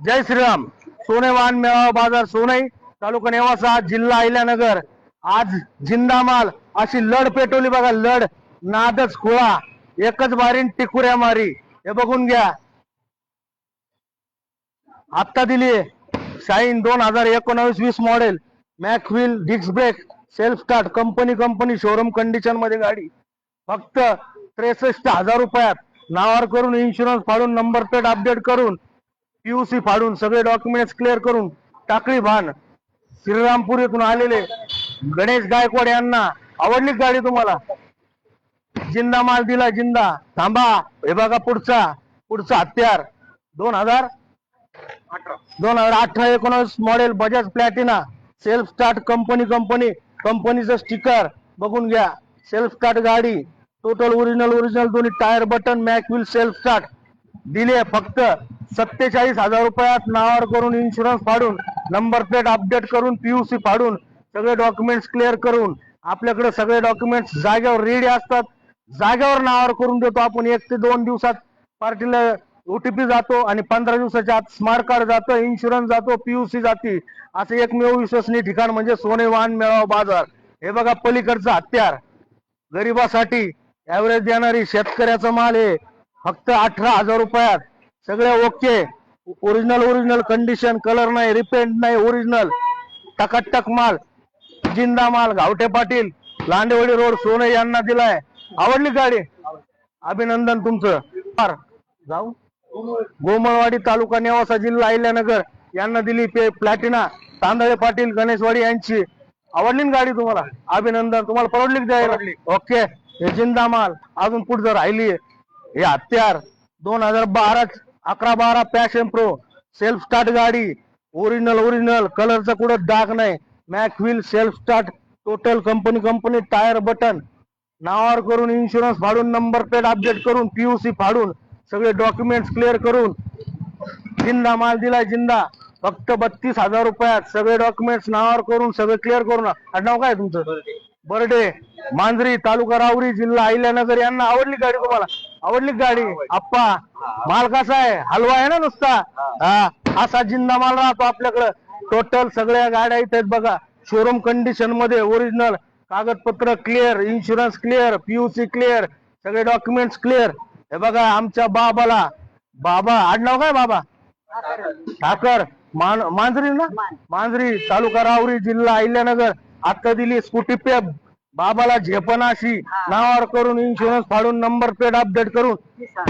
जय श्रीराम. सोनेवान मेळावा बाजार सोनई, तालुका नेवासा, जिल्हा अहिल्यानगर. आज जिंदामाल अशी लढ पेटवली बघा, लढ नादच खुळा, एकच बारीन टिकुऱ्या मारी. हे बघून घ्या, आत्ता दिली Shine 2019-20 model, mag wheel disc brake, self start, company showroom condition मध्ये गाडी. फक्त 63,000 रुपयात नावावर करून, इन्शुरन्स फाडून, नंबर प्लेट अपडेट करून, पीयूसी फाडून, सगळे डॉक्युमेंट्स क्लिअर करून, टाकळी भान श्रीरामपूर येथून आलेले गणेश गायकवाड यांना आवडली गाडी तुम्हाला. जिंदा माल दिला, जिंदा. थांबा, हे बघा पुढचा हत्यार 2018-19 model, Bajaj Platina, self start, कंपनीचं स्टिकर बघून घ्या. सेल्फ स्टार्ट गाडी, टोटल ओरिजिनल दोन्ही टायर, बटन, मॅकव्हील, सेल्फ स्टार्ट. दिले फक्त 47,000 रुपयात नावावर करून, इन्शुरन्स फाडून, नंबर प्लेट अपडेट करून, पीयूसी फाडून, सगळे डॉक्युमेंट्स क्लिअर करून. आपल्याकडे सगळे डॉक्युमेंट्स जागेवर रेडी असतात, जागेवर नावावर करून देतो आपण. 1 ते 2 दिवसात पार्टीला ओटीपी जातो आणि 15 दिवसाच्या आत स्मार्ट कार्ड जातं, इन्शुरन्स जातो, पीयूसी जाती. असे एकमेव विश्वसनीय ठिकाण म्हणजे सोनेवान मेळावा बाजार. हे बघा पलीकडचं हत्यार, गरिबासाठी ऍव्हरेज देणारी शेतकऱ्याचा माल आहे. फक्त 18,000 रुपयात सगळे ओके, ओरिजिनल कंडिशन, कलर नाही, रिपेंट नाही, ओरिजिनल टकाटक माल, जिंदा माल. गावठे पाटील, लांडेवाडी रोड, सोने यांना दिलाय. आवडली गाडी? अभिनंदन तुमचं. जाऊ गोमळवाडी, तालुका नेवासा, जिल्हा अहिल्यानगर यांना दिली प्लॅटिना. तांदळे पाटील, गणेशवाडी यांची. आवडली ना गाडी तुम्हाला? अभिनंदन. तुम्हाला परवडली द्यायला? ओके. हे जिंदा माल. अजून पुढे राहिली हे हत्यार 2011-12 पॅशन प्रो, सेल्फ स्टार्ट गाडी, ओरिजिनल कलरचा कुठं डाग नाही, mag wheel, self start, total company tyre, button, नावावर करून, इन्शुरन्स फाडून, नंबर प्लेट अपडेट करून, पीयूसी फाडून, सगळे डॉक्युमेंट्स क्लिअर करून. जिंदा माल दिलाय, जिंदा. फक्त 32,000 रुपयात सगळे डॉक्युमेंट्स नावावर करून, सगळे क्लिअर करून. नाव काय तुमचं? बर्डे, मांजरी, तालुका राहुरी, जिल्हा अहिल्यानगर यांना आवडली गाडी तुम्हाला? आवडली गाडी? आप्पा, माल कसा आहे? हलवा आहे ना नुसता? हा, असा जिंदा माल राहतो आपल्याकडं. टोटल सगळ्या गाड्या इथे बघा, शोरूम कंडिशन मध्ये, ओरिजिनल कागदपत्र clear, insurance clear, PUC clear, सगळे डॉक्युमेंट्स क्लिअर. हे बघा आमच्या बाबाला, बाबा आडनाव काय बाबा? ठाकर, मांजरी ना, मांजरी, तालुका राहुरी, जिल्हा अहिल्यानगर. आता दिली स्कूटी पे बाबाला झेपणाशी, नावावर करून, इन्शुरन्स फाडून, नंबर प्लेट अपडेट करून,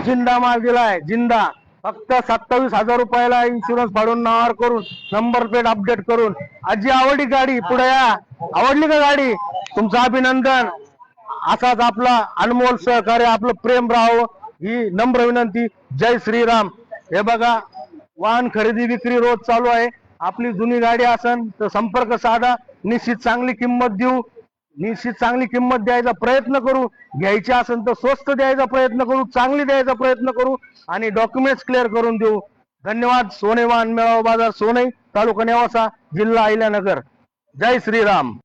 जिंदा माल दिलाय, जिंदा. फक्त 27,000 रुपयाला इन्शुरन्स फाडून, नावावर करून, नंबर प्लेट अपडेट करून. आजी आवडली गाडी? पुढे या. आवडली का गाडी? तुमचं अभिनंदन. असाच आपला अनमोल सहकार्य, आपलं प्रेम राहावं ही नम्र विनंती. जय श्रीराम. हे बघा, वाहन खरेदी विक्री रोज चालू आहे. आपली जुनी गाडी असेल तर संपर्क साधा. निश्चित चांगली किंमत देऊ, निश्चित चांगली किंमत द्यायचा प्रयत्न करू. घ्यायची असेल तर स्वस्त द्यायचा प्रयत्न करू, चांगली द्यायचा प्रयत्न करू आणि डॉक्युमेंट्स क्लिअर करून देऊ. धन्यवाद. सोनेवान मेळावा बाजार सोनई, तालुका नेवासा, जिल्हा अहिल्यानगर. जय श्रीराम.